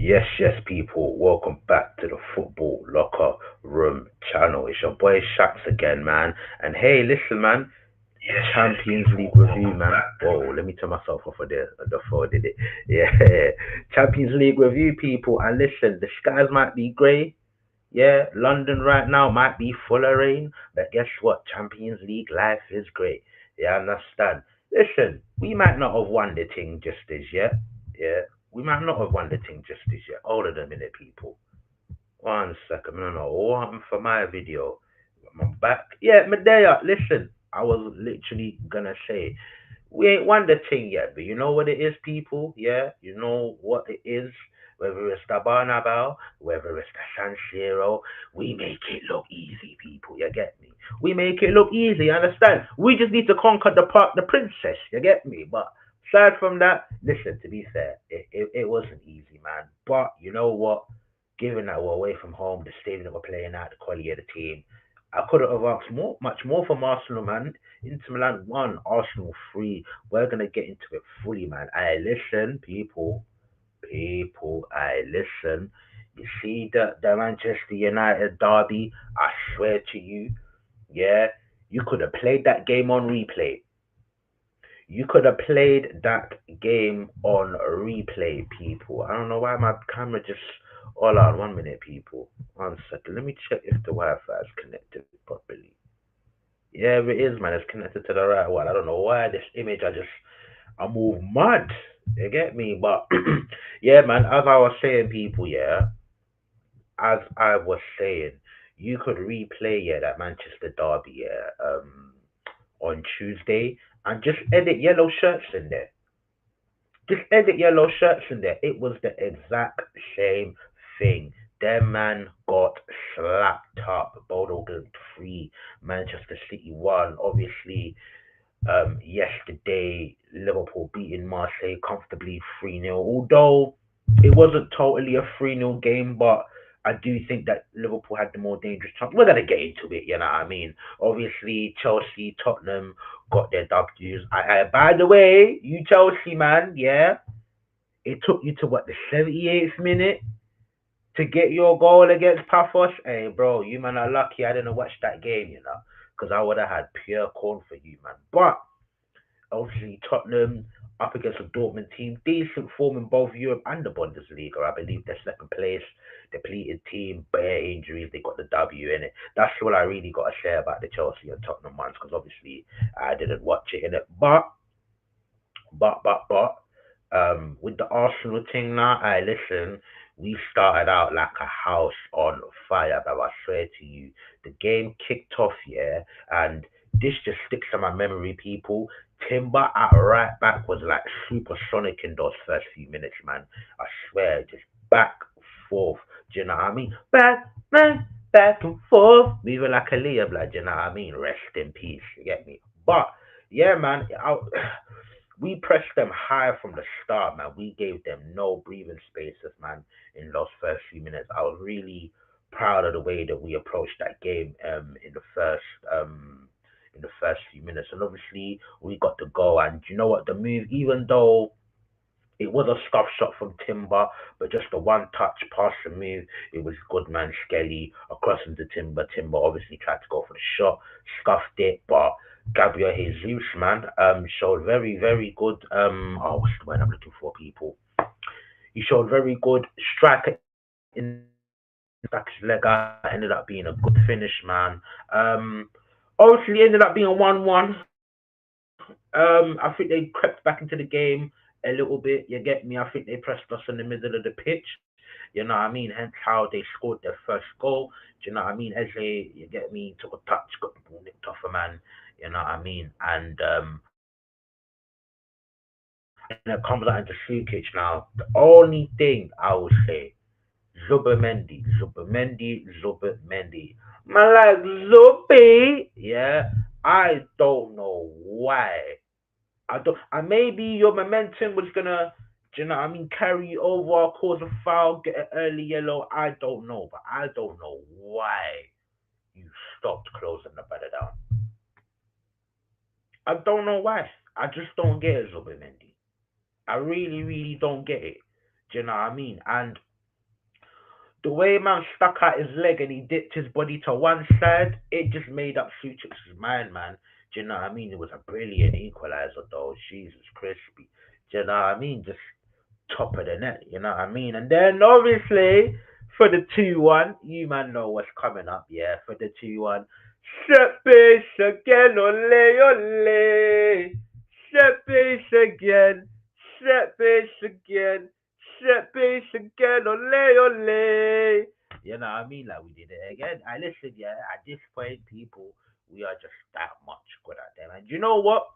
Yes, people. Welcome back to the Football Locker Room channel. It's your boy Shax again, man. And hey, listen, man. Champions League review, man. Whoa, let me turn myself off of the phone, did it? Yeah, Champions League review, people. And listen, the skies might be grey. Yeah, London right now might be full of rain, but guess what? Champions League life is great. Yeah, understand. Listen, we might not have won the thing just as yet. Yeah, we might not have won the thing just as yet. Hold on a minute, people. 1 second. No. What happened for my video? I'm back. Yeah, Medea, listen. I was literally gonna say we ain't won the thing yet, but you know what it is, people? Yeah, you know what it is. Whether it's the Barnabao, whether it's the San Siro, we make it look easy, people. You get me? We make it look easy. You understand? We just need to conquer the princess. You get me? But aside from that, listen. To be fair, it wasn't easy, man. But you know what? Given that we're away from home, the stadium that we're playing at, the quality of the team, I couldn't have asked much more from Arsenal, man. Inter Milan 1, Arsenal 3. We're going to get into it fully, man. I listen, people, I listen. You see the Manchester United derby, I swear to you, yeah, you could have played that game on replay. You could have played that game on replay, people. I don't know why my camera just. Hold on, 1 minute, people. 1 second. Let me check if the Wi Fi is connected properly. Yeah, it is, man. It's connected to the right one. I don't know why this image. I move mad. You get me? But yeah, man. As I was saying, people. Yeah, as I was saying, you could replay that Manchester derby. Yeah, on Tuesday and just edit yellow shirts in there. Just edit yellow shirts in there. It was the exact same thing. Their man got slapped up. Bodo Glimt 3, Manchester City 1. Obviously, yesterday, Liverpool beating Marseille comfortably 3-0. Although it wasn't totally a 3-0 game, but I do think that Liverpool had the more dangerous chance. We're going to get into it, you know what I mean? Obviously, Chelsea, Tottenham got their W's. By the way, you Chelsea, man, yeah, it took you to what, the 78th minute to get your goal against Paphos? Hey, bro, you man are lucky I didn't watch that game, you know, because I would have had pure corn for you, man. But obviously, Tottenham up against a Dortmund team, decent form in both Europe and the Bundesliga. I believe they're second place, depleted team, bare injuries. They got the W in it. That's what I really got to say about the Chelsea and Tottenham ones, because obviously I didn't watch it in it. But, with the Arsenal thing now, I listen. We started out like a house on fire, but I swear to you, the game kicked off, yeah, and this just sticks to my memory, people. Timber at right back was like supersonic in those first few minutes, man. I swear, just back, forth. Do you know what I mean? Back and forth. Moving like a Leah, blood. Do you know what I mean? Rest in peace. You get me? But yeah, man. We pressed them high from the start, man. We gave them no breathing spaces, man, in those first few minutes. I was really proud of the way that we approached that game in the first few minutes. And obviously we got the goal, and you know what, the move, even though it was a scuff shot from Timber, but just a one touch pass and move. It was good, man. Skelly across into Timber. Timber obviously tried to go for the shot, scuffed it, but Gabriel Jesus, man, showed very good. What's the word I'm looking for, people? He showed very good striker in back his leg out. Ended up being a good finish, man. Obviously ended up being 1-1. I think they crept back into the game a little bit. You get me? I think they pressed us in the middle of the pitch. You know what I mean? Hence how they scored their first goal. Do you know what I mean? Eze, you get me? Took a touch, got the ball nicked off a man. You know what I mean? And and it comes out into Sukic now. The only thing I would say, Zubermendi. Man, like Zubi, yeah. I don't know why. I don't. And maybe your momentum was gonna, do you know what I mean, carry you over, cause a foul, get an early yellow. I don't know, but I don't know why you stopped closing the better down. I don't know why. I just don't get it, Zubimendi. I really don't get it. Do you know what I mean? And The way man stuck out his leg and he dipped his body to one side, it just made up Suchek's mind, man. Do you know what I mean? It was a brilliant equalizer, though. Jesus crispy. Do you know what I mean? Just top of the net, you know what I mean? And then obviously for the 2-1, you man know what's coming up, yeah. For the 2-1. Set piece again, ole ole. Set piece again. Set piece again. Set piece again, ole ole. You know what I mean? Like we did it again. I listen, yeah, at this point, people, we are just that much good at them. And you know what?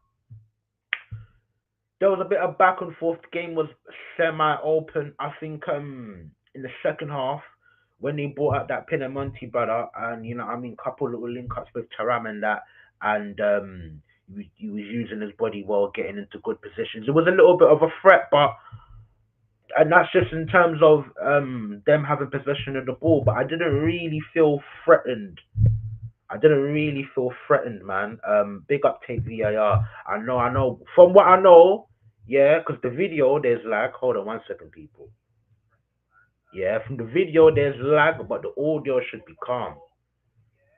There was a bit of back and forth. The game was semi-open. I think in the second half when they brought out that Pinamonti brother and you know what I mean couple little link ups with Taram and that and he was using his body well, getting into good positions. It was a little bit of a threat, but and that's just in terms of them having possession of the ball. But I didn't really feel threatened. I didn't really feel threatened, man. Big up take VAR. I know. From what I know, yeah, because the video there's lag. Hold on one second, people. Yeah, from the video there's lag, but the audio should be calm.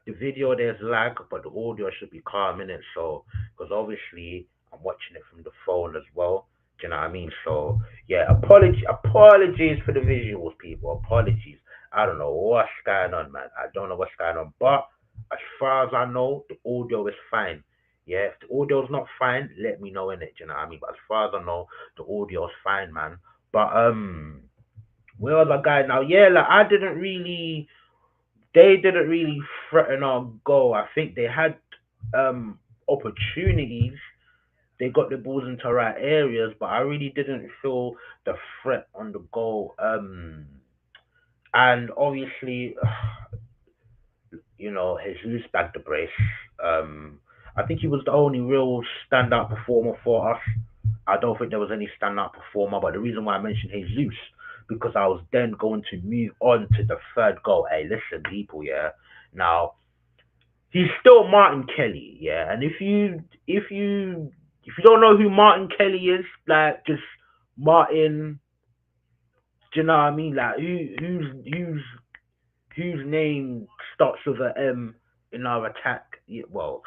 The video there's lag, but the audio should be calm in it. So, because obviously I'm watching it from the phone as well. Do you know what I mean? So, yeah, apologies for the visuals, people. Apologies. I don't know what's going on, man. I don't know what's going on, but as far as I know, the audio is fine. Yeah, if the audio's not fine, let me know in it. Do you know what I mean? But as far as I know, the audio's fine, man. But where was I going now? Yeah, like they didn't really threaten our goal. I think they had opportunities. They got the balls into right areas, but I really didn't feel the threat on the goal. And obviously, you know, Jesus bagged the brace. I think he was the only real standout performer for us. I don't think there was any standout performer, but the reason why I mentioned Jesus because I was then going to move on to the third goal. Hey, listen, people, yeah. Now he's still Martin Kelly, yeah. And if you don't know who Martin Kelly is, like just Martin, do you know what I mean? Like whose name starts with a M in our attack? Yeah, well,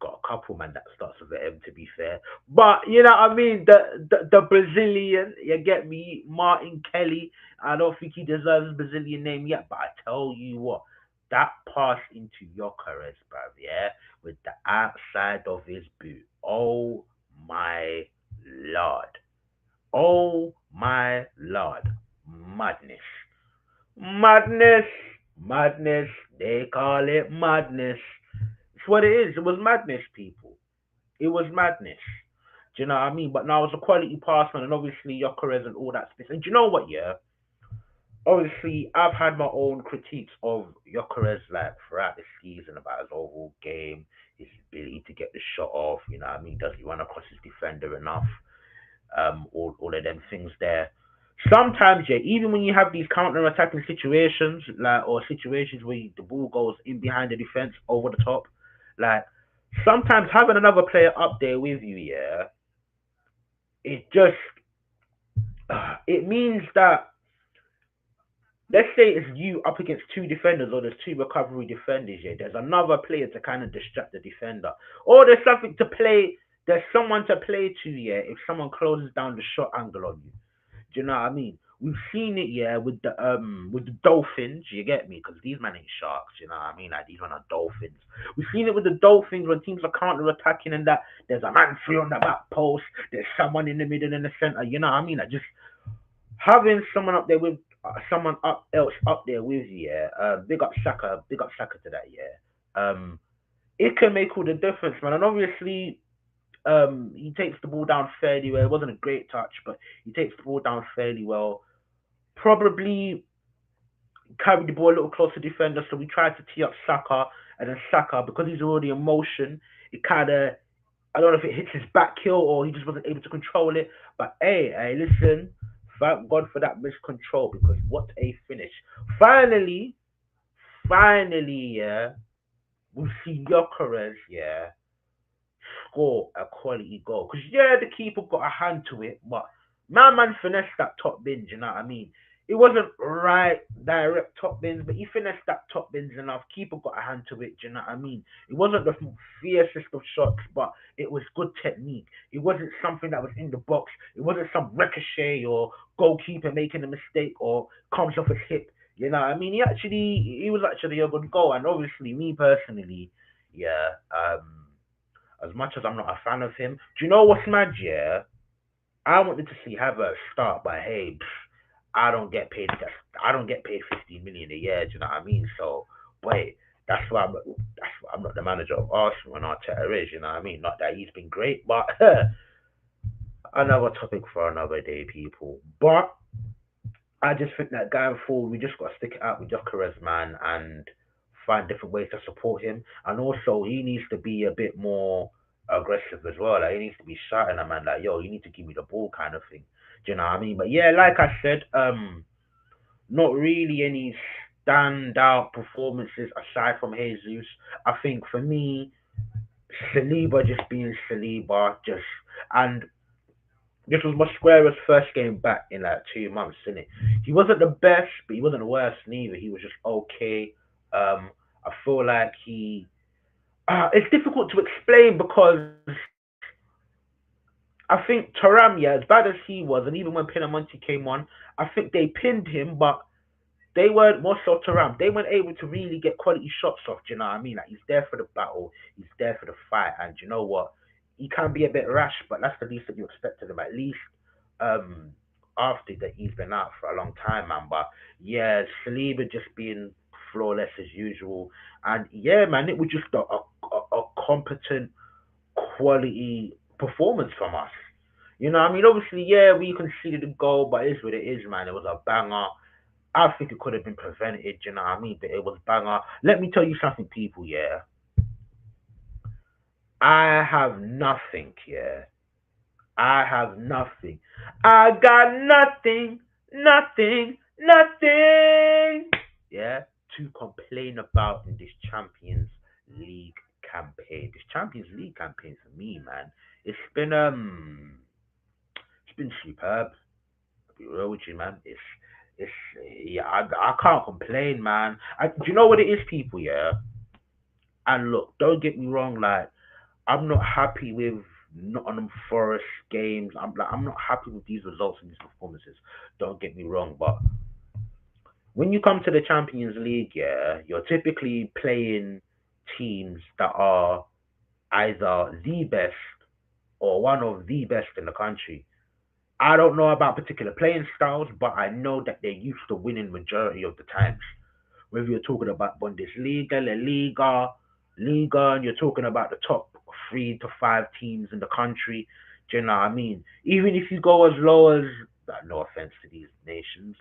got a couple man that starts with an M to be fair, but you know what I mean. The Brazilian, you get me, Martin Kelly. I don't think he deserves a Brazilian name yet, but I tell you what, that pass into Yokeres, bruv, yeah, with the outside of his boot. Oh my lord! Oh my lord! Madness! Madness, madness. They call it madness. It's what it is. It was madness, people. It was madness. Do you know what I mean? But now it's a quality pass, man, and obviously Yokeres and all that stuff. And do you know what? Yeah, obviously I've had my own critiques of Yokeres like throughout the season about his overall game, his ability to get the shot off. You know what I mean? Does he run across his defender enough? All of them things there. Sometimes, yeah, even when you have these counter-attacking situations, like or situations where the ball goes in behind the defense over the top, like sometimes having another player up there with you, yeah, it just it means that let's say it's you up against two defenders or there's two recovery defenders, yeah, there's another player to kind of distract the defender. Or there's something to play, there's someone to play to, yeah, if someone closes down the shot angle on you. Do you know what I mean? We've seen it, yeah, with the dolphins. You get me? Because these men ain't sharks. You know what I mean? Like these men are dolphins. We've seen it with the dolphins when teams are counter attacking and that there's a man free on the back post. There's someone in the middle in the center. You know what I mean? Like just having someone up there with someone up else up there with you. Yeah. Big up Saka. Big up Saka to that. Yeah. It can make all the difference, man. And obviously, he takes the ball down fairly well. It wasn't a great touch, but he takes the ball down fairly well. Probably carried the ball a little closer to defender, so we tried to tee up Saka, and then Saka, because he's already in motion, it kind of, I don't know if it hits his back heel or he just wasn't able to control it. But hey, listen, thank God for that miscontrol because what a finish. Finally, finally, yeah, we see Gyökeres, yeah, score a quality goal. Because, yeah, the keeper got a hand to it, but man finessed that top bin, you know what I mean? it wasn't right direct top bins, but he finessed that top bins enough. Keeper got a hand to it. Do you know what I mean? It wasn't the fiercest of shots, but it was good technique. It wasn't something that was in the box. It wasn't some ricochet or goalkeeper making a mistake or comes off his hip. You know what I mean? He was actually a good goal, and obviously me personally, yeah. As much as I'm not a fan of him, do you know what's mad? Yeah, I wanted to see Havertz start by, hey, I don't get paid. I don't get paid 15 million a year. Do you know what I mean? So, boy, that's why I'm not the manager of Arsenal and Arteta is. You know what I mean? Not that he's been great, but another topic for another day, people. But I just think that going forward, we just got to stick it out with Gyökeres, man, and find different ways to support him. And also, he needs to be a bit more aggressive as well. Like, he needs to be shouting at man, like, yo, you need to give me the ball kind of thing. Do you know what I mean? But yeah, like I said, not really any standout performances aside from Jesus. I think for me, Saliba just being Saliba, just and this was Mosquera's first game back in like 2 months, isn't it? He wasn't the best, but he wasn't the worst neither. He was just okay. I feel like it's difficult to explain because I think Taram, yeah, as bad as he was, and even when Pinamonti came on, I think they pinned him, but they weren't more so Taram. They weren't able to really get quality shots off. Do you know what I mean? Like he's there for the battle, he's there for the fight, and you know what? He can be a bit rash, but that's the least that you expect of him. At least um, after that he's been out for a long time, man. But yeah, Saliba just being flawless as usual, and yeah, man, it was just a competent quality performance from us. You know, what I mean, obviously, yeah, we conceded a goal, but it's what it is, man. It was a banger. I think it could have been prevented, you know what I mean? But it was banger. Let me tell you something, people, yeah. I have nothing, yeah. I have nothing. I got nothing, nothing, nothing, yeah, to complain about in this Champions League campaign. This Champions League campaign for me, man, it's been it's been superb. To be real with you, man. It's yeah, I can't complain, man. Do you know what it is, people? Yeah, and look, don't get me wrong. Like, I'm not happy with Nottingham Forest games. I'm not happy with these results and these performances. Don't get me wrong, but when you come to the Champions League, yeah, you're typically playing teams that are either the best or one of the best in the country. I don't know about particular playing styles, but I know that they're used to winning majority of the times. Whether you're talking about Bundesliga, La Liga, Liga, and you're talking about the top 3 to 5 teams in the country. Do you know what I mean? Even if you go as low as, no offense to these nations,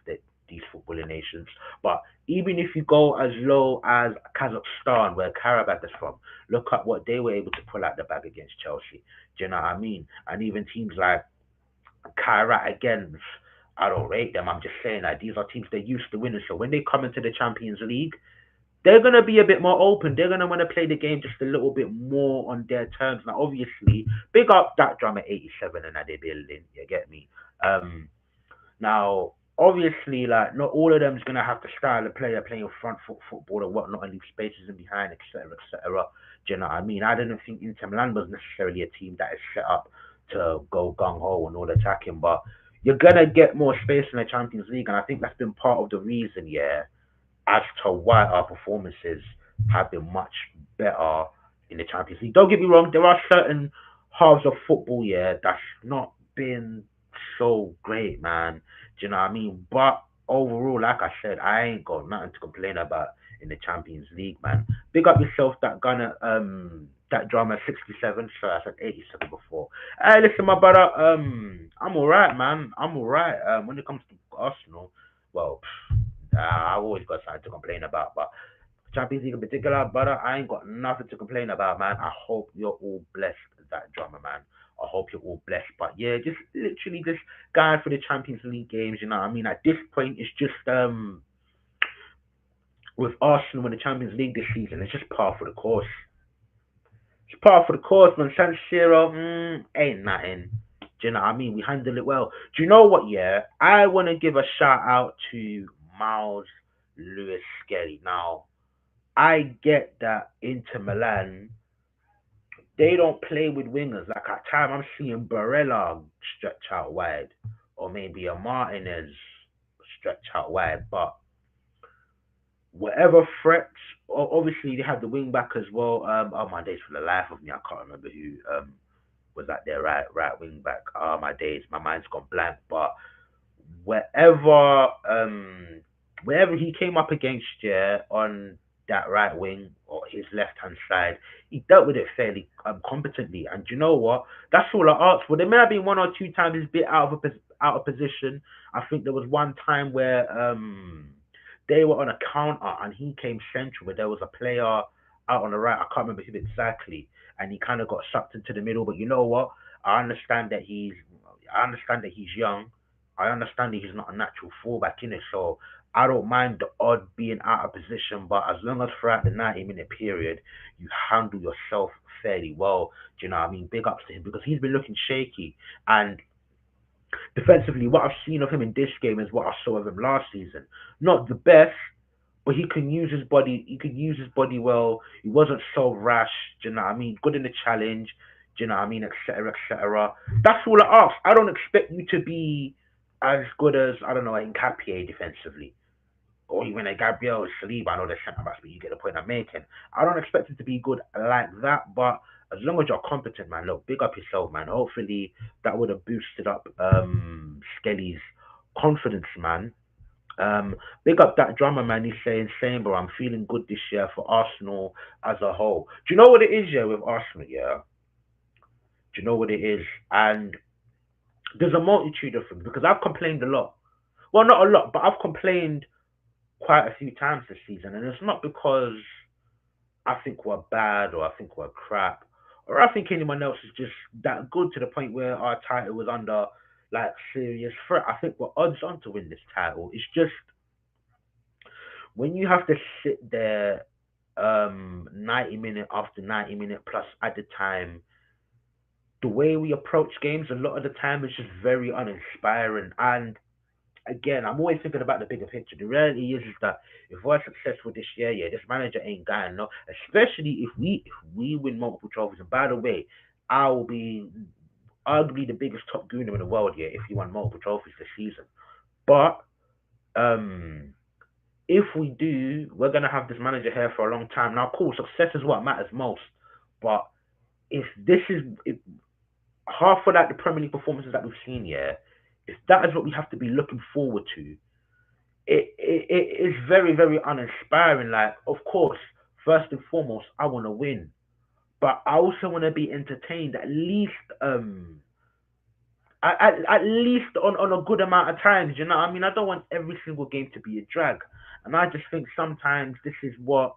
these footballing nations, but even if you go as low as Kazakhstan, where Karabakh is from, look at what they were able to pull out the bag against Chelsea. Do you know what I mean? And even teams like Kyrat again, I don't rate them. I'm just saying that these are teams they're used to winning. So when they come into the Champions League, they're gonna be a bit more open. They're gonna want to play the game just a little bit more on their terms. Now, obviously, big up that drama 87 and that they building. You get me? Um, now, obviously, like not all of them's gonna have the style of player playing front foot football or whatnot and leave spaces in behind, etc., etc. Do you know what I mean? I didn't think Inter Milan was necessarily a team that is set up to go gung ho and all attacking, but you're gonna get more space in the Champions League, and I think that's been part of the reason, yeah, as to why our performances have been much better in the Champions League. Don't get me wrong, there are certain halves of football, yeah, that's not been so great, man. Do you know what I mean? But overall, like I said, I ain't got nothing to complain about in the Champions League, man. Big up yourself, that gunner, that drama 67. Sorry, I said 87 before. Hey, listen, my brother, I'm alright, man. I'm alright. When it comes to Arsenal, well, I've always got something to complain about, but Champions League in particular, brother, I ain't got nothing to complain about, man. I hope you're all blessed, that drama, man. I hope you're all blessed. But yeah, just literally just going for the Champions League games, you know what I mean? At this point, it's just with Arsenal in the Champions League this season, it's just par for the course. It's par for the course, man. San Siro, ain't nothing. Do you know what I mean? We handle it well. Do you know what? Yeah, I want to give a shout out to Miles Lewis Skelly. Now, I get that Inter Milan they don't play with wingers. Like at time, I'm seeing Barella stretch out wide, or maybe a Martinez stretch out wide. But whatever threats, obviously they have the wing back as well. Oh my days, for the life of me, I can't remember who was at their right wing back. Oh my days, my mind's gone blank. But wherever wherever he came up against, yeah, on that right wing or his left hand side, he dealt with it fairly competently. And you know what? That's all I asked for. There may have been one or two times he's a bit out of position. I think there was one time where they were on a counter and he came central, where there was a player out on the right. I can't remember who exactly, and he kind of got sucked into the middle. But you know what? I understand that he's I understand that he's young. I understand that he's not a natural fullback in it, so I don't mind the odd being out of position. But as long as throughout the 90-minute period you handle yourself fairly well, do you know what I mean? Big ups to him because he's been looking shaky. And defensively, what I've seen of him in this game is what I saw of him last season. Not the best, but he can use his body. He could use his body well. He wasn't so rash. Do you know what I mean? Good in the challenge. Do you know what I mean? Etc. Etc. That's all I ask. I don't expect you to be as good as I don't know Nkapie defensively, or even a Gabriel Saliba. I know they're centre backs, but you get the point I'm making. I don't expect it to be good like that, but as long as you're competent, man, look, big up yourself, man. Hopefully that would have boosted up Skelly's confidence, man. Big up that drummer, man. He's saying, same, bro. I'm feeling good this year for Arsenal as a whole. Do you know what it is, yeah, with Arsenal, yeah? Do you know what it is? And there's a multitude of them because I've complained a lot. Well, not a lot, but I've complained quite a few times this season. And it's not because I think we're bad or I think we're crap or I think anyone else is just that good to the point where our title was under like serious threat. I think we're odds on to win this title. It's just when you have to sit there 90 minute after 90 minute plus at the time, the way we approach games a lot of the time is just very uninspiring. And again, I'm always thinking about the bigger picture. The reality is that if we're successful this year, yeah, this manager ain't going no. Especially if we win multiple trophies. And by the way, I will be arguably the biggest top gooner in the world, yeah, if he won multiple trophies this season. But um if we do, we're gonna have this manager here for a long time. Now, cool, success is what matters most. But if half of that the Premier League performances that we've seen, yeah, if that is what we have to be looking forward to, it is very, very uninspiring. Like, of course, first and foremost, I want to win, but I also want to be entertained at least, at least on a good amount of times. You know, what I mean, I don't want every single game to be a drag, and I just think sometimes this is what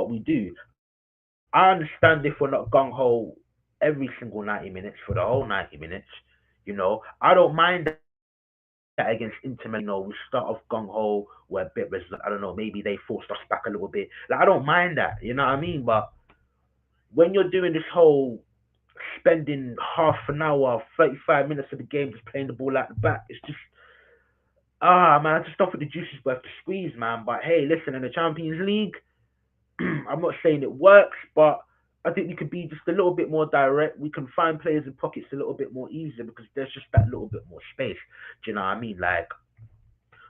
we do. I understand if we're not gung ho every single 90 minutes for the whole 90 minutes. I don't mind that against Inter Milan. We start off gung ho, we're a bit resilient. I don't know, maybe they forced us back a little bit. Like I don't mind that, you know what I mean? But when you're doing this whole spending half an hour, 35 minutes of the game just playing the ball out the back, it's just man, I just don't think the juice is worth the squeeze, man. But hey, listen, in the Champions League, I'm not saying it works, but I think we could be just a little bit more direct. We can find players in pockets a little bit more easier because there's just that little bit more space. Do you know what I mean? Like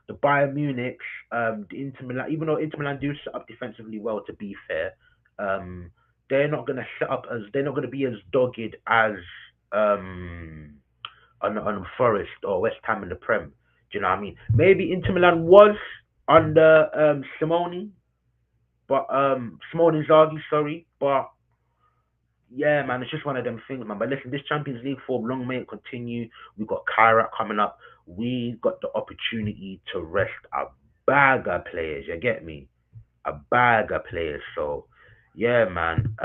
the Bayern Munich, the Inter Milan, even though Inter Milan do set up defensively well, to be fair, um, they're not going to be as dogged as um, on Forest or West Ham in the Prem. Do you know what I mean? Maybe Inter Milan was under Simone, but Simone Inzaghi, sorry, but yeah, man, it's just one of them things, man. But listen, this Champions League form, long may it continue. We've got Kyrat coming up. We got the opportunity to rest a bag of players. You get me? A bag of players. So, yeah, man.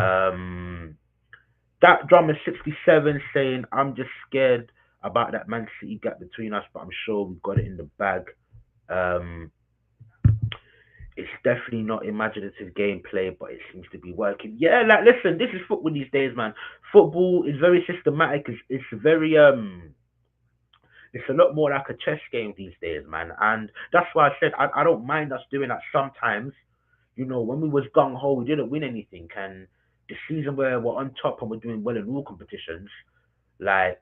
That drummer 67 saying, I'm just scared about that Man City gap between us, but I'm sure we've got it in the bag. Um, It's definitely not imaginative gameplay, but it seems to be working. Yeah, like listen, this is football these days, man. Football is very systematic. It's very it's a lot more like a chess game these days, man. And that's why I said I don't mind us doing that sometimes. You know, when we was gung ho, we didn't win anything, and the season where we're on top and we're doing well in all competitions, like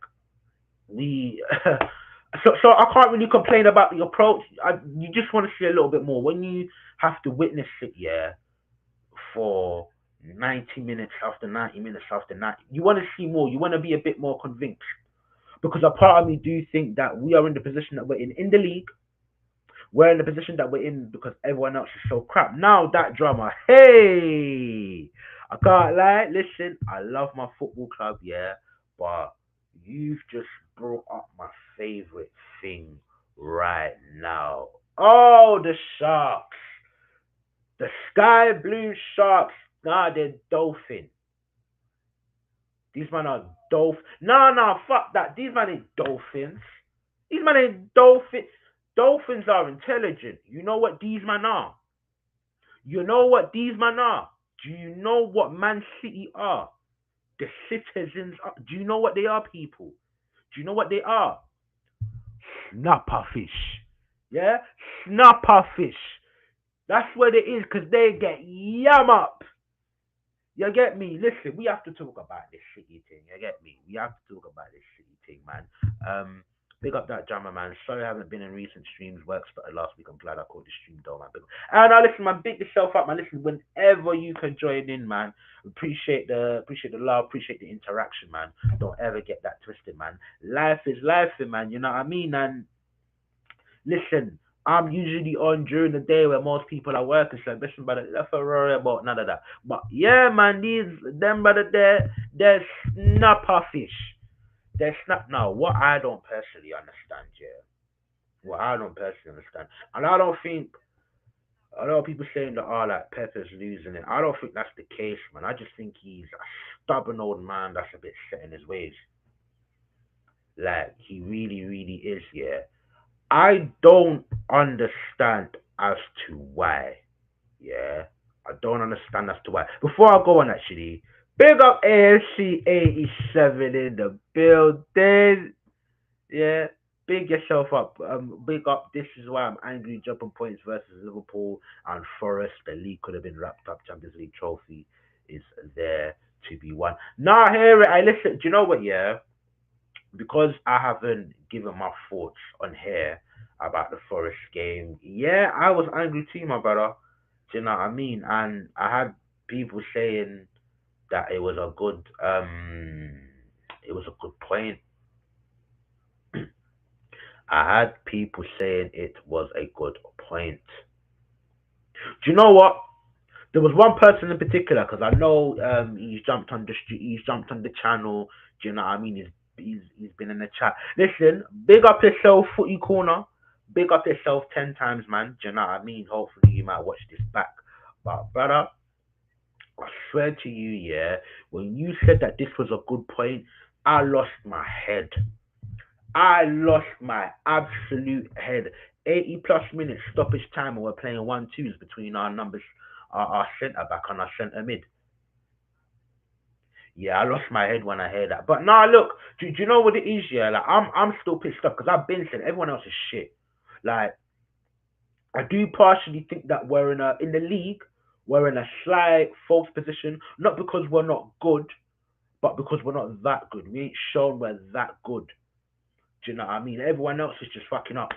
we. So I can't really complain about the approach. You just want to see a little bit more when you have to witness it, yeah, for 90 minutes after 90 minutes after 90. You want to see more. You want to be a bit more convinced because a part of me do think that we are in the position that we're in the league. We're in the position that we're in because everyone else is so crap. Now that drama, hey, I can't lie. Listen, I love my football club, yeah, but you've just brought up my favorite thing right now. Oh, the sharks, the sky blue sharks. Nah, they're dolphin. These men are dolphin. No, no, fuck that. These men ain't dolphins. These men ain't dolphins. Dolphins are intelligent. You know what these men are? You know what these men are? Do you know what Man City are? The citizens are. Do you know what they are, people? Do you know what they are? Snapper fish. Yeah? Snapper fish. That's what it is because they get yam up. You get me? Listen, we have to talk about this city thing. You get me? We have to talk about this city thing, man. Big up that drummer, man. Sorry I haven't been in recent streams. Work started last week. I'm glad I caught the stream though, man. And now listen, man. Big yourself up, man. Listen, whenever you can join in, man. Appreciate the love. Appreciate the interaction, man. Don't ever get that twisted, man. Life is life, man. You know what I mean? And listen, I'm usually on during the day where most people are working, so listen, brother, let's not worry about none of that. But yeah, man, them brother, they're snapper fish. They're snap. Now, what I don't personally understand, yeah, what I don't personally understand, and I don't think a lot of people saying that, oh, like Pepper's losing it. I don't think that's the case, man. I just think he's a stubborn old man that's a bit set in his ways. Like he really, really is, yeah. I don't understand as to why. Yeah, I don't understand as to why. Before I go on, actually, big up AFC 87 in the building. Yeah, big yourself up. Big up. This is why I'm angry. Jumping points versus Liverpool and Forest. The league could have been wrapped up. Champions League trophy is there to be won. Now, hear it. I listen. Do you know what? Yeah, because I haven't given my thoughts on here about the Forest game. Yeah, I was angry too, my brother. Do you know what I mean? And I had people saying that it was a good point. I had people saying it was a good point. Do you know what? There was one person in particular because I know he's jumped on the street, he's jumped on the channel. Do you know what I mean? He's been in the chat. Listen, big up yourself, Footy Corner. Big up yourself 10 times, man. Do you know what I mean? Hopefully you might watch this back. But brother, I swear to you, yeah, when you said that this was a good point, I lost my head. I lost my absolute head. 80 plus minutes stoppage time, and we're playing 1-2s between our numbers, our centre back and our centre mid. Yeah, I lost my head when I heard that. But nah, look, do you know what it is? Yeah, like I'm still pissed off because I've been saying everyone else is shit. Like I do partially think that we're in the league, we're in a slight false position, not because we're not good, but because we're not that good. We ain't shown we're that good. Do you know what I mean? Everyone else is just fucking up.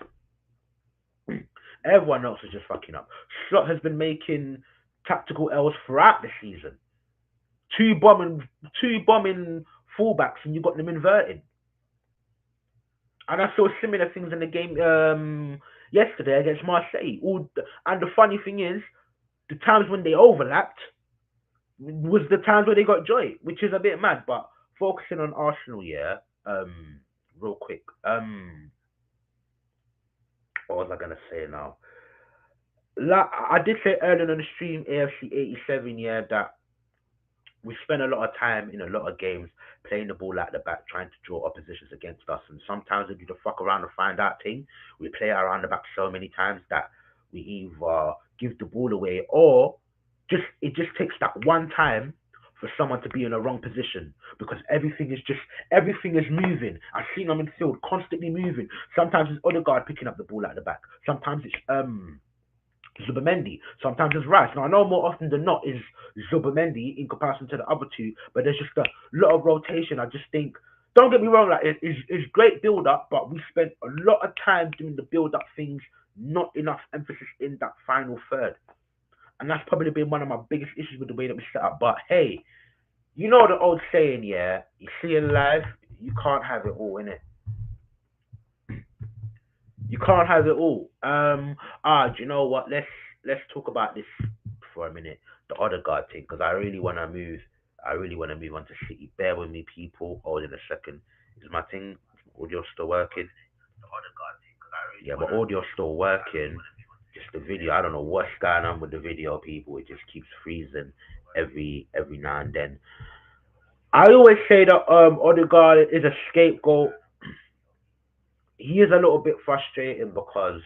Everyone else is just fucking up. Slot has been making tactical errors throughout the season. Two bombing, two bombing fullbacks, and you got them inverted. And I saw similar things in the game yesterday against Marseille. And the funny thing is, the times when they overlapped was the times where they got joy, which is a bit mad. But focusing on Arsenal, yeah. Real quick. What was I gonna say now? Like I did say earlier on the stream, AFC 87, yeah, that we spend a lot of time in a lot of games playing the ball at the back, trying to draw oppositions against us. And sometimes we do the fuck around and find out thing. We play around the back so many times that we either give the ball away, or just it just takes that one time for someone to be in a wrong position because everything is moving. I've seen them in the field constantly moving. Sometimes it's Odegaard picking up the ball at the back. Sometimes it's Zubimendi. Sometimes it's Rice. Now I know more often than not is Zubimendi in comparison to the other two, but there's just a lot of rotation. I just think, don't get me wrong, like it's great build up, but we spent a lot of time doing the build up things, not enough emphasis in that final third, and that's probably been one of my biggest issues with the way that we set up. But hey, you know the old saying, yeah, you see in life, you can't have it all, innit? You can't have it all. Do you know what? Let's talk about this for a minute. The other guard thing, because I really want to move. I really want to move on to City. Bear with me, people. Hold in a second. Is my thing audio still working? Yeah, but audio still working. Just the video. I don't know what's going on with the video, people. It just keeps freezing every now and then. I always say that Odegaard is a scapegoat. He is a little bit frustrating because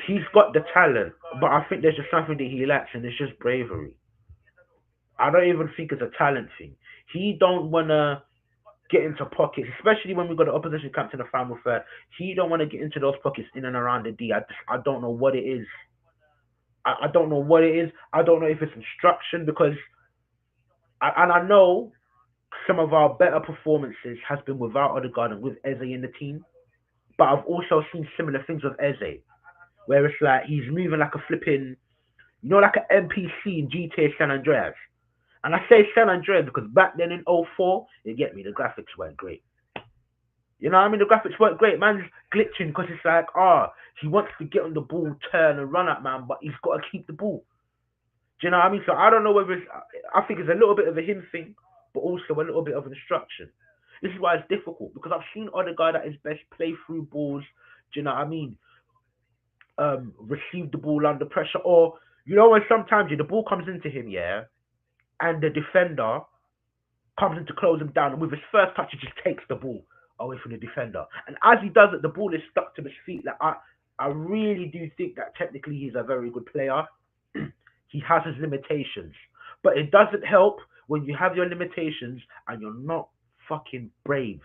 he's got the talent, but I think there's just something that he lacks, and it's just bravery. I don't even think it's a talent thing. He don't wanna get into pockets, especially when we got the opposition camp in the final third. He don't want to get into those pockets in and around the D. I don't know what it is. I don't know what it is. I don't know if it's instruction because and I know some of our better performances has been without Odegaard and with Eze in the team. But I've also seen similar things with Eze, where it's like he's moving like a flipping, like an NPC in GTA San Andreas. And I say San Andreas because back then in '04, you get me, the graphics weren't great. You know what I mean? The graphics weren't great. Man's glitching because it's like, he wants to get on the ball, turn and run at man, but he's got to keep the ball. Do you know what I mean? So I don't know whether I think it's a little bit of a him thing, but also a little bit of instruction. This is why it's difficult because I've seen other guy at his best play through balls. Do you know what I mean? Receive the ball under pressure, or when sometimes the ball comes into him, yeah, and the defender comes in to close him down, and with his first touch, he just takes the ball away from the defender. And as he does it, the ball is stuck to his feet. Like I really do think that technically he's a very good player. He has his limitations, but it doesn't help when you have your limitations and you're not fucking brave.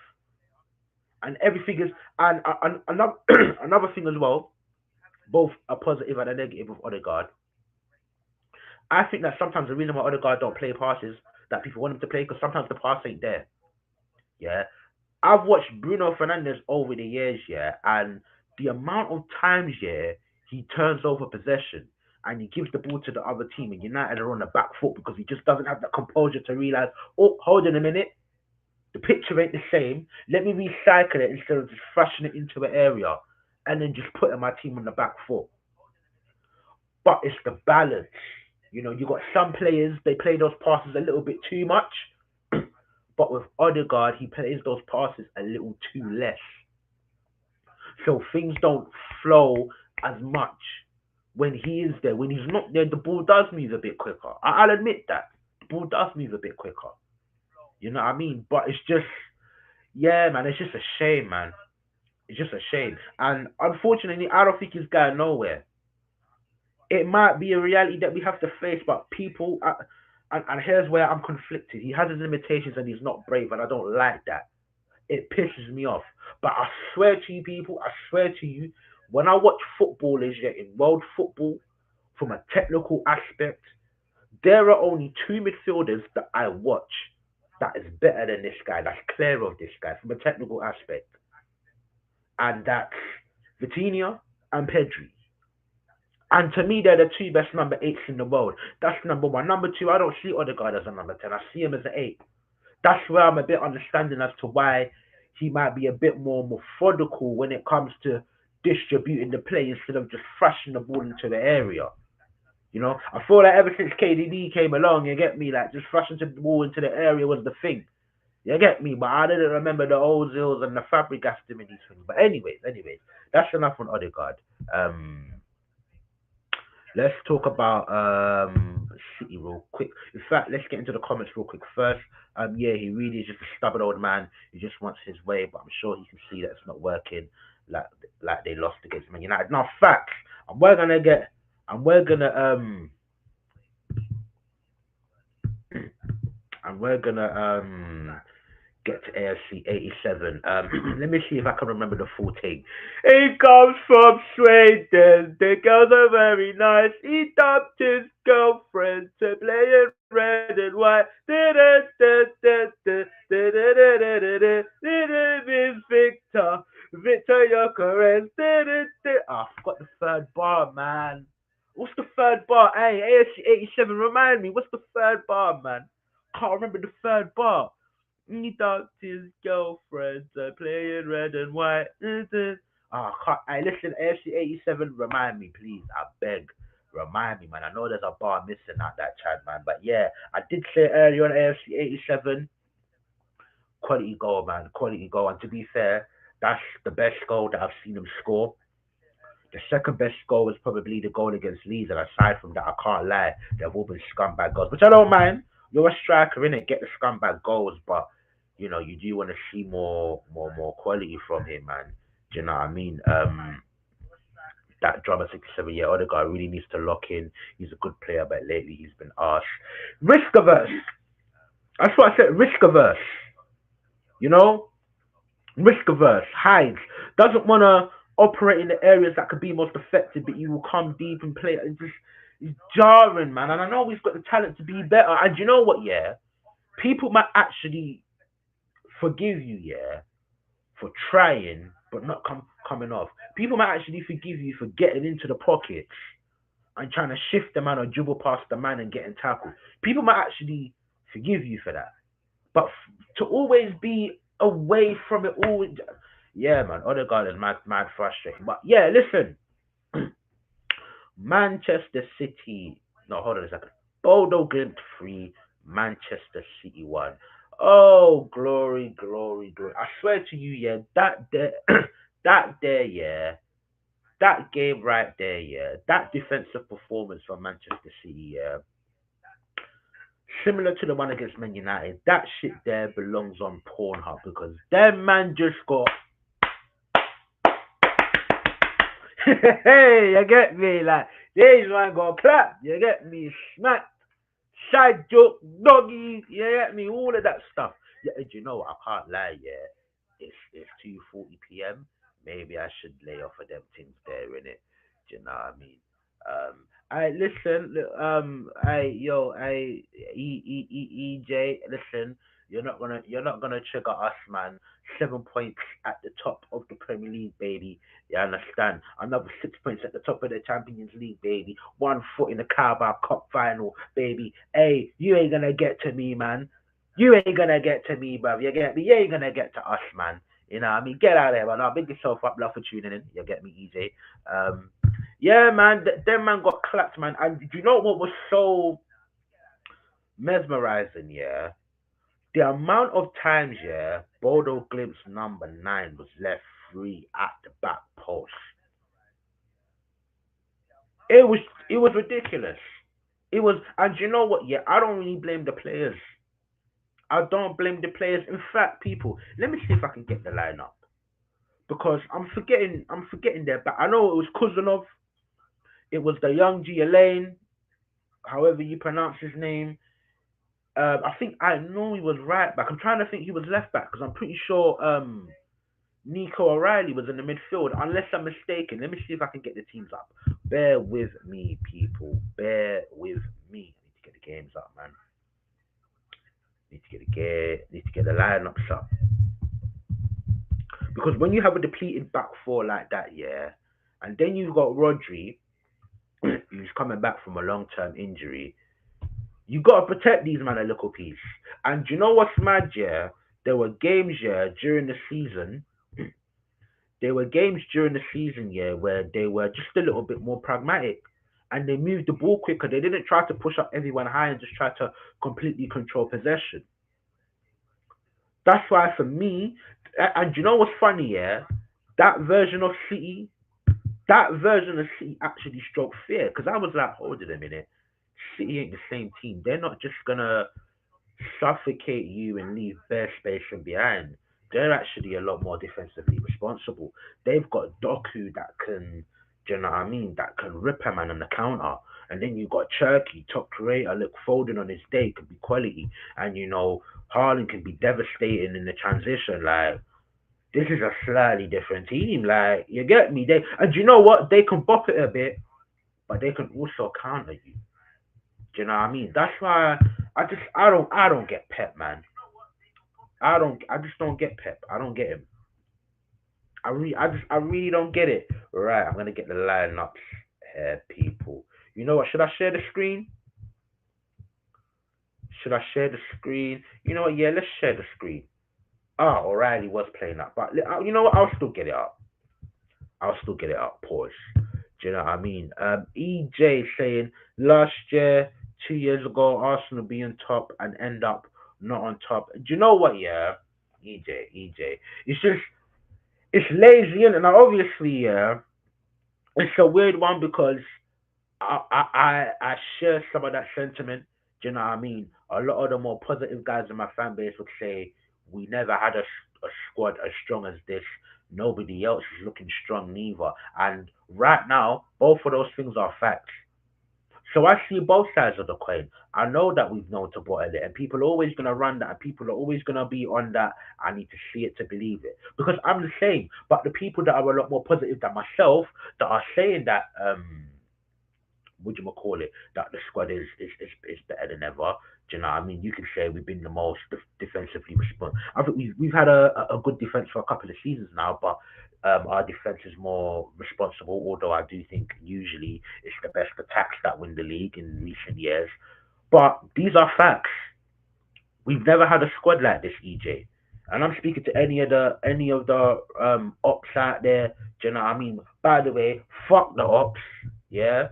And everything is, and another another thing as well, both a positive and a negative of Odegaard. I think that sometimes the reason why Odegaard don't play passes that people want him to play because sometimes the pass ain't there. Yeah, I've watched Bruno Fernandez over the years, yeah, and the amount of times, yeah, he turns over possession and he gives the ball to the other team, and United are on the back foot because he just doesn't have the composure to realize, oh, hold on a minute, the picture ain't the same. Let me recycle it instead of just thrashing it into an area and then just putting my team on the back foot. But it's the balance. You got some players, they play those passes a little bit too much. But with Odegaard, he plays those passes a little too less. So things don't flow as much when he is there. When he's not there, the ball does move a bit quicker. I'll admit that. The ball does move a bit quicker. You know what I mean? But it's just, yeah, man, it's just a shame, man. It's just a shame. And unfortunately, I don't think he's going nowhere. It might be a reality that we have to face, but people, and here's where I'm conflicted. He has his limitations and he's not brave, and I don't like that. It pisses me off. But I swear to you, people, I swear to you, when I watch footballers in world football from a technical aspect, there are only two midfielders that I watch that is better than this guy, that's clear of this guy from a technical aspect. And that's Vitinha and Pedri. And to me, they're the two best number eights in the world. That's number one. Number two, I don't see Odegaard as a number 10. I see him as an eight. That's where I'm a bit understanding as to why he might be a bit more methodical when it comes to distributing the play instead of just thrashing the ball into the area. I feel like ever since KDB came along, you get me, like just thrashing the ball into the area was the thing. You get me, but I didn't remember the Ozils and the Fabregas doing these things. But anyways, that's enough on Odegaard. Let's talk about City real quick. In fact, let's get into the comments real quick first. Yeah, he really is just a stubborn old man. He just wants his way, but I'm sure he can see that it's not working. Like they lost against Man United. Now, facts. And we're gonna get, and we're gonna and we're gonna get to AFC 87. Let me see if I can remember the full thing. He comes from Sweden. The girls are very nice. He dumped his girlfriend to play in red and white. Miss Victor. Victor Yokeres. I forgot the third bar, man. What's the third bar? Hey, AFC 87, remind me. What's the third bar, man? Can't remember the third bar. He talked to his girlfriend, playing red and white. Ah, I listen, AFC 87, remind me, please. I beg. Remind me, man. I know there's a bar missing out that chat, man. But yeah, I did say earlier on AFC 87, quality goal, man. Quality goal. And to be fair, that's the best goal that I've seen him score. The second best goal was probably the goal against Leeds, and aside from that, I can't lie, they've all been scumbag goals, which I don't mind. You're a striker, innit? Get the scumbag goals, but you do want to see more quality from him, man. Do you know what I mean? That drama 67 year other guy really needs to lock in. He's a good player, but lately he's been arse. Risk averse. That's what I said. Risk averse. You know, risk averse, hides, doesn't want to operate in the areas that could be most effective, but you will come deep and play. It's jarring, man. And I know he's got the talent to be better. And you know what? Yeah, people might actually forgive you, yeah, for trying but not coming off. People might actually forgive you for getting into the pockets and trying to shift the man or dribble past the man and getting tackled. People might actually forgive you for that. But to always be away from it all, yeah, man, Odegaard is mad frustrating. But yeah, listen, Manchester City. No, hold on a second. Bodo Glimt 3, Manchester City 1. Oh, glory, glory, glory. I swear to you, yeah, that there, that there, yeah, that game right there, yeah, that defensive performance from Manchester City, yeah, similar to the one against Man United, that shit there belongs on Pornhub because that man just got. Hey, you get me? Like, these man got clap. You get me? Smack, side joke, doggy. You get me? All of that stuff. Yeah, and you know, I can't lie. Yeah, it's 2:40 p.m. Maybe I should lay off of them things there in it. Do you know what I mean? I listen. EJ. Listen, you're not gonna trigger us, man. 7 points at the top of the Premier League, baby. You understand? Another 6 points at the top of the Champions League, baby. 1 foot in the Carabao Cup final, baby. Hey, you ain't gonna get to me, man. You ain't gonna get to me, bruv. You get me? You ain't gonna get to us, man. You know what I mean? Get out of there, man. I'll big yourself up. Love for tuning in. You get me, EJ? Yeah, man. Them man got clapped, man. And do you know what was so mesmerizing? Yeah, the amount of times, yeah, Bodo Glimt's number 9 was left free at the back post. It was it was ridiculous. It was, and you know what? Yeah, I don't really blame the players. I don't blame the players. In fact, people, let me see if I can get the lineup because I'm forgetting their back. I know it was Kuzunov. It was the young G Elaine, however you pronounce his name. I think I know he was right back. I'm trying to think he was left back because I'm pretty sure Nico O'Reilly was in the midfield, unless I'm mistaken. Let me see if I can get the teams up. Bear with me, people. Bear with me. I need to get the games up, man. Need to get the lineups up because when you have a depleted back four like that, yeah, and then you've got Rodri, who's coming back from a long term injury. You gotta protect these man a little piece. And you know what's mad, yeah? There were games, yeah, during the season There were games during the season, yeah, where they were just a little bit more pragmatic and they moved the ball quicker. They didn't try to push up everyone high and just try to completely control possession. That's why for me, and you know what's funny, yeah? That version of City, that version of City actually stroked fear because I was like, hold it a minute. City ain't the same team. They're not just gonna suffocate you and leave bare space from behind. They're actually a lot more defensively responsible. They've got Doku that can. Do you know what I mean? That can rip a man on the counter. And then you got Turkey, top creator, look, Foden on his day could be quality. And Haaland can be devastating in the transition. Like, this is a slightly different team. Like, you get me? And you know what? They can bop it a bit, but they can also counter you. Do you know what I mean? That's why I don't get Pep, man. I just don't get Pep. I don't get him. I really don't get it. Right, I'm gonna get the lineups here, people. You know what? Should I share the screen? Should I share the screen? You know what? Yeah, let's share the screen. Ah, O'Reilly was playing that, but you know what? I'll still get it up. I'll still get it up. Pause. Do you know what I mean? EJ saying last year, 2 years ago, Arsenal being top and end up not on top. Do you know what? Yeah, EJ. It's just it's lazy, and obviously, yeah, it's a weird one because I share some of that sentiment. Do you know what I mean? A lot of the more positive guys in my fan base would say we never had a squad as strong as this. Nobody else is looking strong neither. And right now, both of those things are facts. So I see both sides of the coin. I know that we've known to bottle it, and people are always gonna run that, and people are always gonna be on that. I need to see it to believe it because I'm the same. But the people that are a lot more positive than myself that are saying that what do you call it, that the squad is better than ever. Do you know what I mean? You can say we've been the most defensively responsible. I think we've had a good defense for a couple of seasons now, but our defense is more responsible. Although I do think usually it's the best attacks that win the league in recent years. But these are facts. We've never had a squad like this, EJ. And I'm speaking to any of the ops out there. Do you know what I mean? By the way, fuck the ops. Yeah,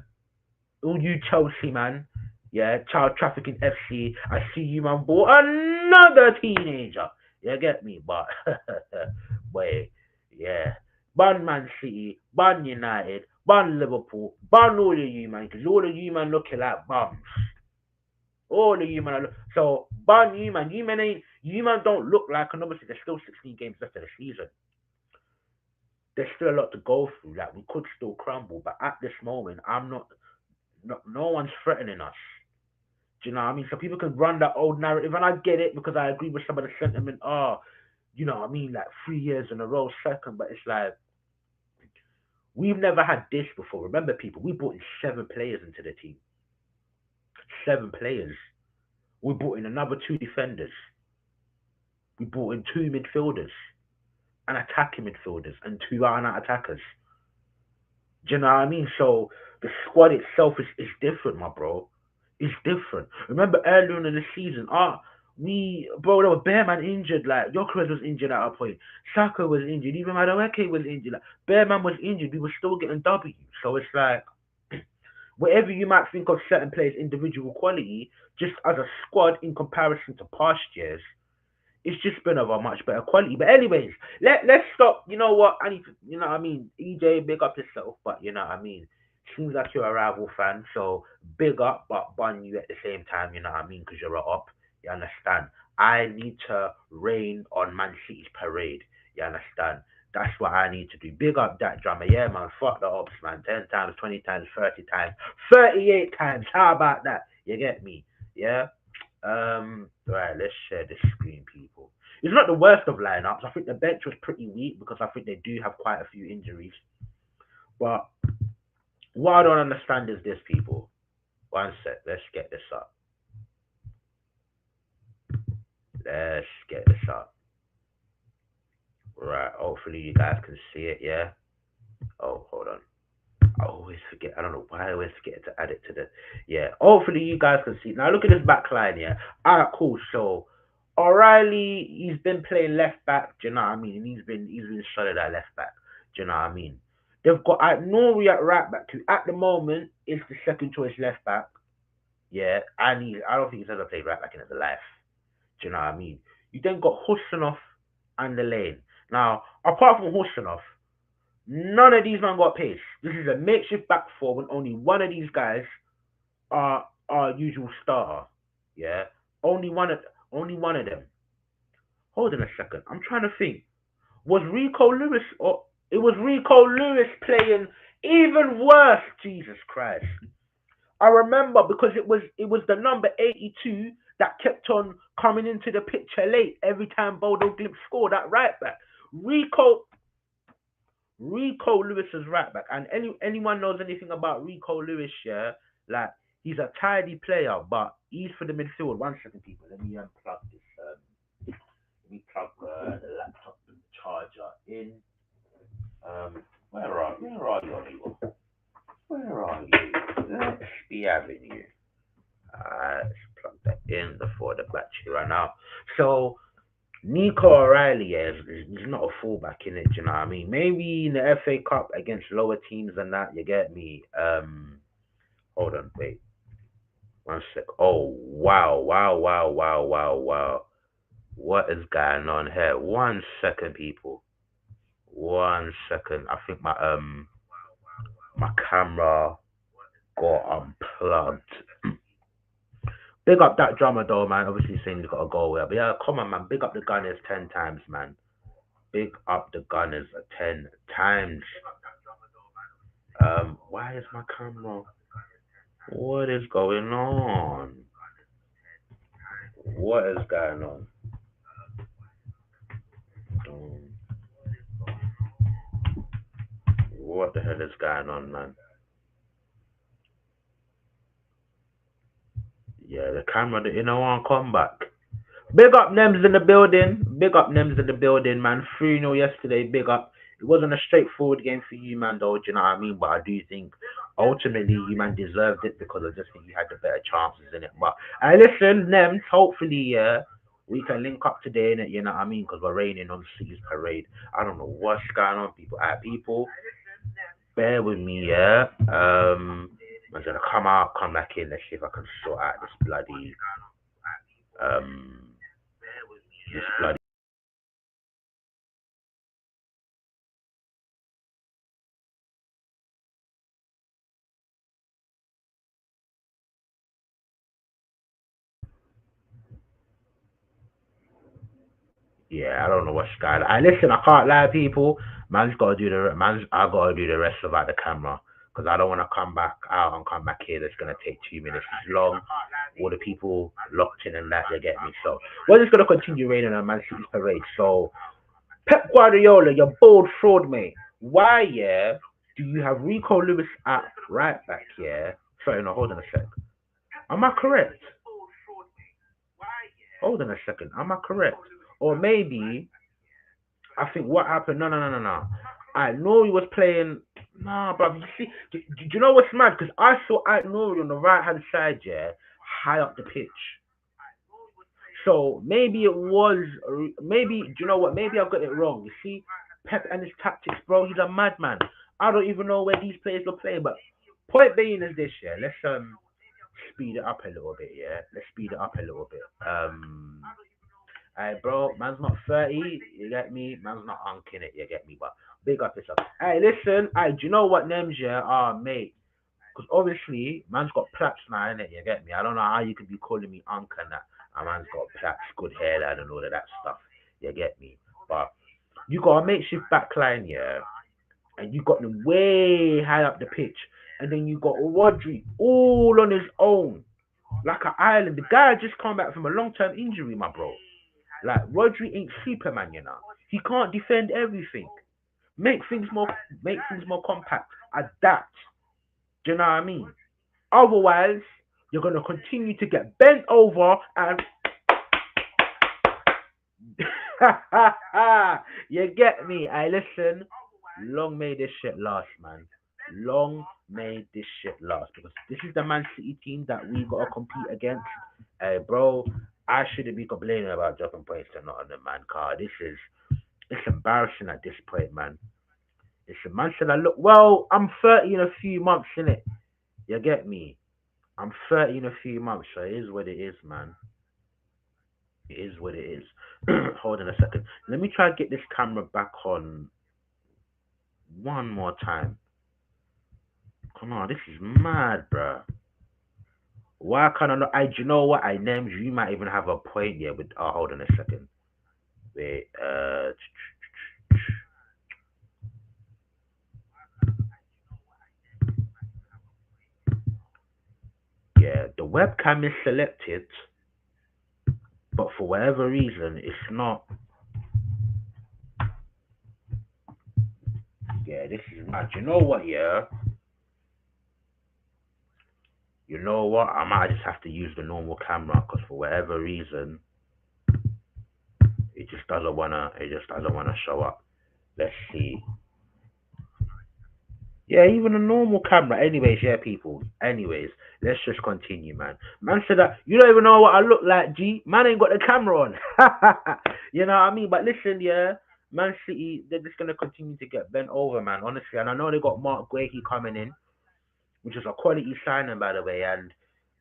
all you Chelsea man, yeah, child trafficking FC. I see you man bought another teenager. You get me? But wait, yeah. Ban Man City, ban United, ban Liverpool, ban all of you man, because all of you man looking like bums. All of you man so ban you man. You man don't look like, and obviously there's still 16 games left of the season. There's still a lot to go through. Like we could still crumble, but at this moment, I'm not. No one's threatening us. Do you know what I mean? So people can run that old narrative, and I get it because I agree with some of the sentiment. Oh, you know what I mean? Like 3 years in a row, second, but it's like we've never had this before. Remember, people, we brought in 7 players into the team. 7 players. We brought in another 2 defenders. We brought in 2 midfielders, and attacking midfielders, and 2 out-and-out attackers. Do you know what I mean? So the squad itself is different, my bro. It's different. Remember earlier on in the season, there were Bearman injured, like Jokeres was injured at a point, Saka was injured, even Madueke was injured, like Bearman was injured, we were still getting W. So it's like whatever you might think of certain players' individual quality, just as a squad in comparison to past years, it's just been of a much better quality. But anyways, let's stop. You know what? I need to, you know what I mean? EJ, big up yourself, but you know what I mean? Seems like you're a rival fan, so big up, but bun you at the same time, you know what I mean? Because you're a up. You understand? I need to rain on Man City's parade. You understand? That's what I need to do. Big up that drummer. Yeah, man. Fuck the ops, man. 10 times, 20 times, 30 times, 38 times. How about that? You get me? Yeah? Right, let's share the screen, people. It's not the worst of lineups. I think the bench was pretty weak because I think they do have quite a few injuries. But what I don't understand is this, people. One sec, let's get this up. Let's get this up. Right, hopefully you guys can see it, yeah? Oh, hold on. I always forget. I don't know why I always forget to add it to the. Yeah, hopefully you guys can see. Now look at this back line, yeah? Alright, cool. So O'Reilly, he's been playing left back. Do you know what I mean? And he's been solid at left back. Do you know what I mean? They've got Norway at right back, who at the moment is the second choice left back. Yeah, and I don't think he's ever played right back in his life. Do you know what I mean? You then got Husanoff and the lane. Now, apart from Husanoff, none of these men got pace. This is a makeshift back four when only one of these guys are our usual starter. Yeah, only one of them. Hold on a second. I'm trying to think. Was Rico Lewis or it was Rico Lewis playing Even worse, Jesus Christ. I remember because it was the number 82 that kept on coming into the picture late every time Bodo Glimt scored that right back. Rico Rico Lewis is right back, and anyone knows anything about Rico Lewis, yeah, like he's a tidy player, but he's for the midfield. 1 second, people. Let me unplug this. Let me plug the laptop charger in. Where are you, people? Where are you? Let's be having you. Let's plug that in before the battery run out. So Nico O'Reilly, yeah, he's not a fullback in it. Do you know what I mean? Maybe in the FA Cup against lower teams than that. You get me? Hold on, wait, 1 sec. Oh wow, wow, wow, wow, wow, wow. What is going on here? 1 second, people. 1 second. I think my camera got unplugged. Big up that drummer though, man. Obviously saying he's got a goal there. But yeah, come on, man. Big up the Gunners 10 times, man. Big up the Gunners 10 times. Why is my camera? What is going on? What is going on? Um, what the hell is going on, man? Yeah, the camera, you know, won't come back. Big up Nems in the building. Big up Nems in the building, man. 3-0 yesterday. Big up. It wasn't a straightforward game for you, man, though. Do you know what I mean? But I do think ultimately you, man, deserved it because I just think you had the better chances in it. But I listen, Nems, hopefully, yeah, we can link up today in it, you know what I mean? Because we're raining on City's parade. I don't know what's going on, people. People, bear with me, yeah. I'm gonna come back in. Let's see if I can sort out um, this bloody. Yeah, I don't know what's going on. I listen. I can't lie, people. I gotta do the rest about the camera because I don't want to come back out and come back here. That's gonna take 2 minutes. It's long. All the people locked in and that they get me. So we're just gonna continue raining on Man City's parade. So Pep Guardiola, you bold fraud, mate. Why, yeah, do you have Rico Lewis at right back? Yeah. Sorry, no, hold on a sec. Am I correct? Hold on a second. Am I correct? Or maybe I think what happened? No, no, no, no, no. I know he was playing. Nah, but you see, do you know what's mad? Because I saw Nori on the right hand side, yeah, high up the pitch. So maybe it was. Maybe do you know what? Maybe I got it wrong. You see, Pep and his tactics, bro. He's a madman. I don't even know where these players were playing. But point being is this, yeah. Let's speed it up a little bit, yeah. Let's speed it up a little bit. Hey, bro, man's not 30, you get me? Man's not unking it, you get me? But big up yourself. Hey, listen, hey, do you know what names, yeah? Ah, mate. Because obviously, man's got plaits now, innit? You get me? I don't know how you could be calling me unc and that. A man's got plaits, good hairline, and all of that stuff. You get me? But you got a makeshift backline, yeah? And you got them way high up the pitch. And then you got Rodri all on his own, like an island. The guy just come back from a long term injury, my bro. Like Rodri ain't Superman, you know. He can't defend everything. Make things more make things more compact. Adapt. Do you know what I mean? Otherwise, you're gonna continue to get bent over and you get me. I listen. Long may this shit last, man. Long may this shit last because this is the Man City team that we gotta compete against. Hey, bro, I shouldn't be complaining about dropping points to not on the man card. It's embarrassing at this point, man. It's a man said I look well. I'm 30 in a few months, innit? You get me? I'm 30 in a few months, so it is what it is, man. It is what it is. Hold on a second. Let me try to get this camera back on one more time. Come on, this is mad, bruh. Why can't I not? Do you know what? I named you. You might even have a point here. With hold on a second. Wait. yeah, the webcam is selected, but for whatever reason, it's not. Yeah, this is mad. You know what? Yeah, you know what? I might just have to use the normal camera because for whatever reason, it just doesn't wanna. It just doesn't wanna show up. Let's see. Yeah, even a normal camera. Anyways, yeah, people. Anyways, let's just continue, man. Man said that you don't even know what I look like, G. Man ain't got the camera on. You know what I mean? But listen, yeah, Man City, they're just gonna continue to get bent over, man. Honestly, and I know they got Mark Guehi coming in, which is a quality signing, by the way. And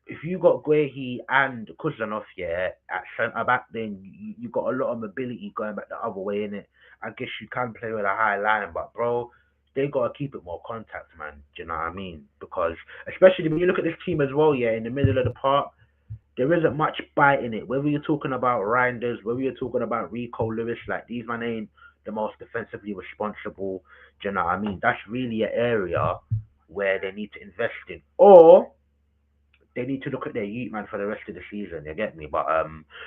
if you got Guehi and Kuzanov, yeah, at centre back, then you got a lot of mobility going back the other way in it. I guess you can play with a high line, but bro, they gotta keep it more contact, man. Do you know what I mean? Because especially when you look at this team as well, yeah, in the middle of the park, there isn't much bite in it. Whether you're talking about Reinders, whether you're talking about Rico Lewis, like these man ain't the most defensively responsible. Do you know what I mean? That's really an area where they need to invest in, or they need to look at their youth man for the rest of the season. You get me? But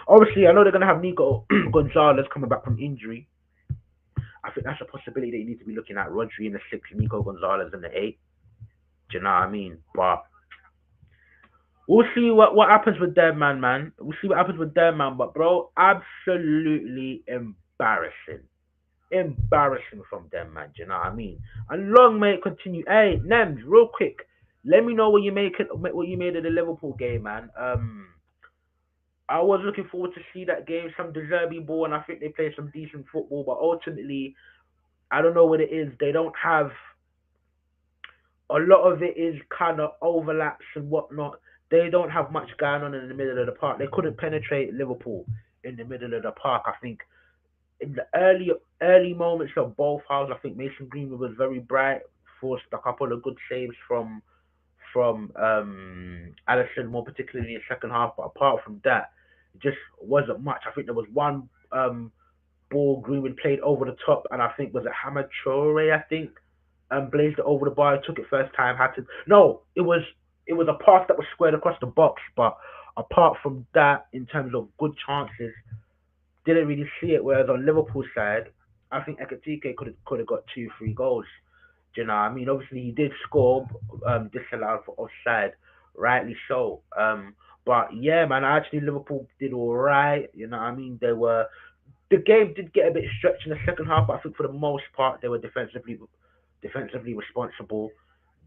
obviously I know they're gonna have Nico Gonzalez coming back from injury. I think that's a possibility that you need to be looking at. Rodri in the six, Nico Gonzalez in the eight. Do you know what I mean? But we'll see what happens with them, man. We'll see what happens with them, man. But bro, absolutely embarrassing from them, man. Do you know what I mean? And long may it continue. Hey, Nems, real quick, let me know what you make it, what you made of the Liverpool game, man. I was looking forward to see that game, some deserving ball, and I think they played some decent football. But ultimately, I don't know what it is. They don't have a lot of it is kind of overlaps and whatnot. They don't have much going on in the middle of the park. They couldn't penetrate Liverpool in the middle of the park. I think in the early moments of both halves, I think Mason Greenwood was very bright, forced a couple of good saves from Allison, more particularly in the second half. But apart from that, it just wasn't much. I think there was one ball Greenwood played over the top, and I think was it Hamad Traore, I think, blazed it over the bar, took it first time, had to no, it was a pass that was squared across the box, but apart from that, in terms of good chances, didn't really see it. Whereas on Liverpool's side, I think Ekatike could have got 2, 3 goals. Do you know what I mean? Obviously, he did score, disallowed for offside, rightly so. But yeah, man, actually Liverpool did all right. You know what I mean? The game did get a bit stretched in the second half, but I think for the most part they were defensively responsible.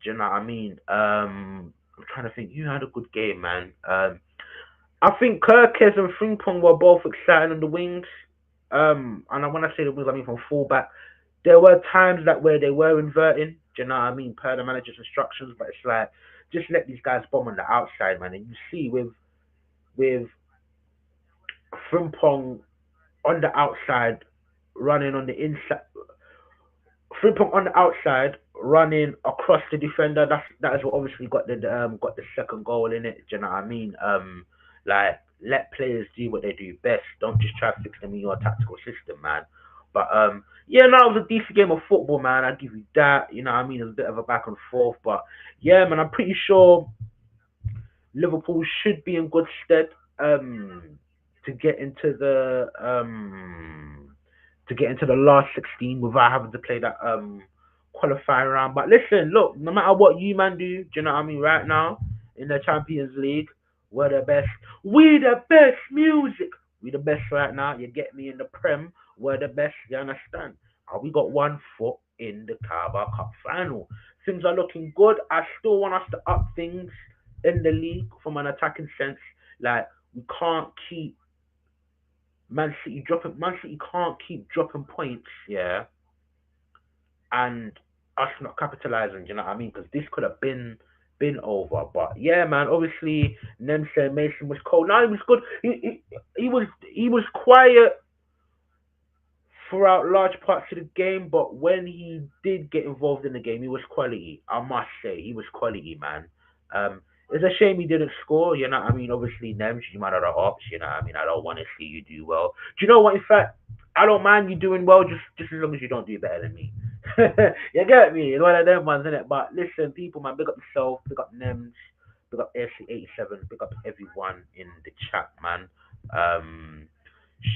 Do you know what I mean? I'm trying to think. You had a good game, man. I think Kirkes and Frimpong were both exciting on the wings. And when I say the wings, I mean from fullback. There were times that where they were inverting. Do you know what I mean? Per the manager's instructions, but it's like just let these guys bomb on the outside, man. And you see with Frimpong on the outside, running on the inside, Frimpong on the outside, running across the defender. That is what obviously got the second goal in it. Do you know what I mean? Like let players do what they do best. Don't just try to fix them in your tactical system, man. But yeah, no, it was a decent game of football, man. I give you that. You know what I mean? It was a bit of a back and forth, but yeah, man, I'm pretty sure Liverpool should be in good stead to get into the last 16 without having to play that qualifying round. But listen, look, no matter what you man do you know what I mean? Right now in the Champions League, we're the best. We the best music. We the best right now. You get me in the Prem. We're the best. You understand? We got one foot in the Carabao Cup final. Things are looking good. I still want us to up things in the league from an attacking sense. Like we can't keep Man City dropping. Man City can't keep dropping points. Yeah, and us not capitalizing. You know what I mean? Because this could have been over. But yeah, man. Obviously, Nemse Mason was cold. No, he was good. He was quiet throughout large parts of the game, but when he did get involved in the game, he was quality. I must say, he was quality, man. It's a shame he didn't score. You know what I mean? Obviously, Nems, you might have the ops. You know what I mean? I don't want to see you do well. Do you know what? In fact, I don't mind you doing well, just as long as you don't do better than me. You get me? It's one of them ones, isn't it? But listen, people, man, big up yourself, big up Nems, big up AFC87, big up everyone in the chat, man. Um,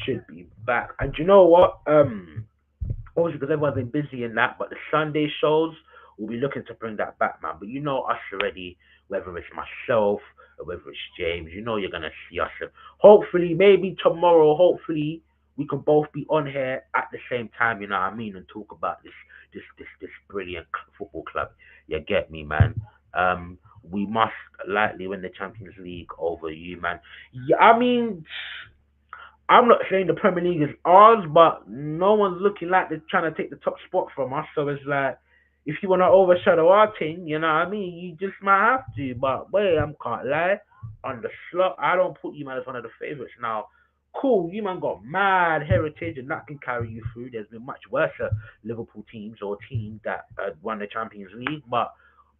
should be back. And you know what? Obviously because everyone's been busy in that, but the Sunday shows we'll be looking to bring that back, man. But you know us already, whether it's myself or whether it's James, you know you're gonna see us. And hopefully, maybe tomorrow, hopefully we can both be on here at the same time. You know what I mean, and talk about this brilliant football club. You get me, man. We must likely win the Champions League over you, man. Yeah, I mean, I'm not saying the Premier League is ours, but no one's looking like they're trying to take the top spot from us. So it's like, if you want to overshadow our team, you know what I mean? You just might have to. But wait, I can't lie. On the slot, I don't put you man as one of the favourites now. Cool, you man got mad heritage and that can carry you through. There's been much worse Liverpool teams or teams that won the Champions League, but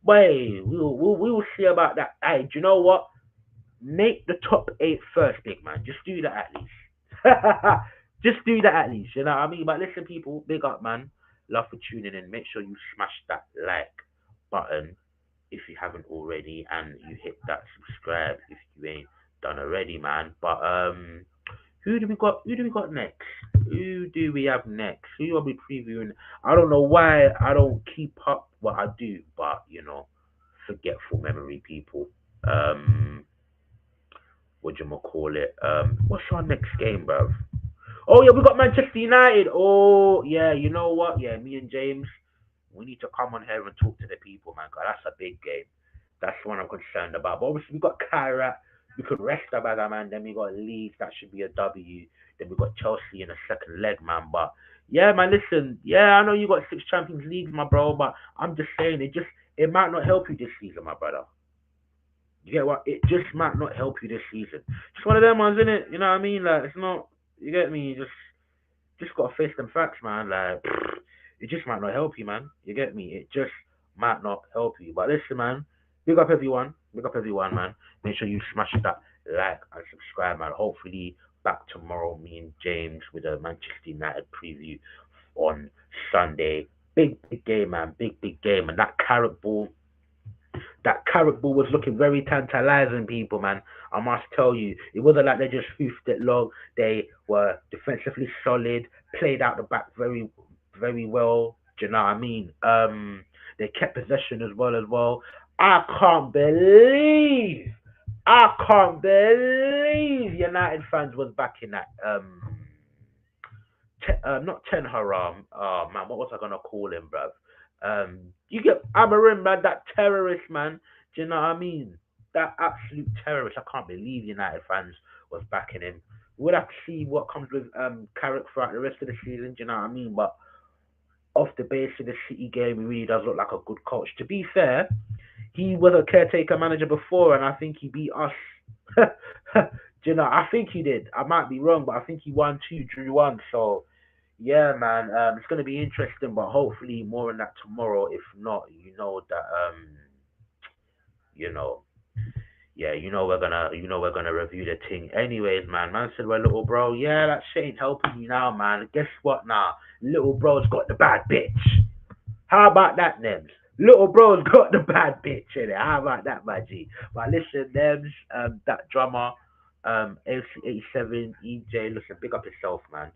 wait, we'll see about that. Hey, do you know what? Make the top eight first, big man. Just do that at least. Just do that at least. You know what I mean? But listen, people, big up, man. Love for tuning in. Make sure you smash that like button if you haven't already, and you hit that subscribe if you ain't done already, man. But who do we got? Who do we got next? Who do we have next? Who are we previewing? I don't know why I don't keep up what I do, but forgetful memory, people. What do you call it? What's our next game, bruv? Oh yeah, we got Manchester United. Oh yeah, you know what? Yeah, me and James, we need to come on here and talk to the people, man. Cause that's a big game. That's the one I'm concerned about. But obviously we got Kyra. We could rest our bag, man. Then we got Leeds. That should be a W. Then we got Chelsea in the second leg, man. But yeah, man. Listen, yeah, I know you got 6 Champions Leagues, my bro. But I'm just saying, it might not help you this season, my brother. You get what? It just might not help you this season. Just one of them ones, innit? You know what I mean? Like it's not. You get me? You just gotta face them facts, man. Like it just might not help you, man. You get me? It just might not help you. But listen, man. Big up everyone. Big up everyone, man. Make sure you smash that like and subscribe, man. Hopefully back tomorrow, me and James with a Manchester United preview on Sunday. Big game, man. Big game. And that carrot ball was looking very tantalizing, people, man. I must tell you, it wasn't like they just hoofed it long. They were defensively solid, played out the back very well. Do you know what I mean? They kept possession as well. I can't believe, I can't believe United fans was back in that not Ten Haram. Oh man, what was I gonna call him, bruv? You get Amarim, man, that terrorist, man. Do you know what I mean? That absolute terrorist. I can't believe United fans was backing him. We'll have to see what comes with Carrick throughout the rest of the season. Do you know what I mean? But off the base of the City game, he really does look like a good coach. To be fair, he was a caretaker manager before, and I think he beat us. Do you know? I think he did. I might be wrong, but I think he won two, drew one. So yeah, man, it's gonna be interesting, but hopefully more on that tomorrow. If not, you know, yeah, we're gonna review the thing. Anyways, man said, well, little bro, yeah, that shit ain't helping you now, man. Guess what now? Little bro's got the bad bitch. How about that, Nems? Little bro's got the bad bitch in it. How about that, my G? But listen, Nems, that drummer, AC87, EJ, listen, big up yourself, man.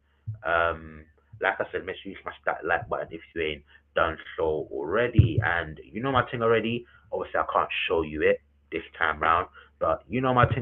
Like I said, make sure you smash that like button if you ain't done so already. And you know my thing already. Obviously, I can't show you it this time round, but you know my thing.